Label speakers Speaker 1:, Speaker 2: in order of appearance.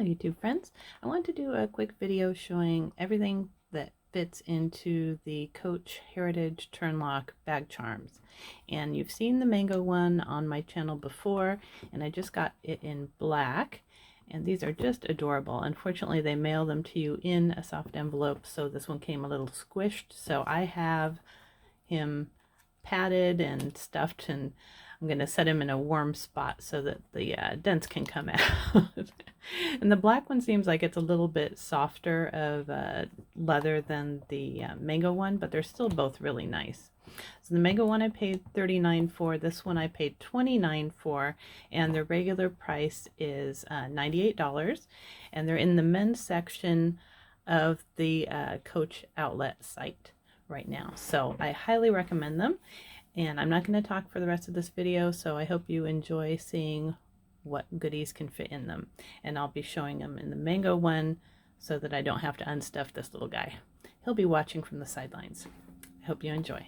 Speaker 1: Hello YouTube friends. I want to do a quick video showing everything that fits into the Coach Heritage Turnlock bag charms. And you've seen the mango one on my channel before, and I just got it in black. And these are just adorable. Unfortunately, they mail them to you in a soft envelope, so this one came a little squished. So I have him padded and stuffed, and I'm going to set him in a warm spot so that the dents can come out. And the black one seems like it's a little bit softer of leather than the mango one, but they're still both really nice. So the mango one I paid $39 for, this one I paid $29 for, and the regular price is $98, and they're in the men's section of the Coach outlet site right now. So I highly recommend them, and I'm not going to talk for the rest of this video, so I hope you enjoy seeing what goodies can fit in them. And I'll be showing them in the mango one so that I don't have to unstuff this little guy. He'll be watching from the sidelines. I hope you enjoy.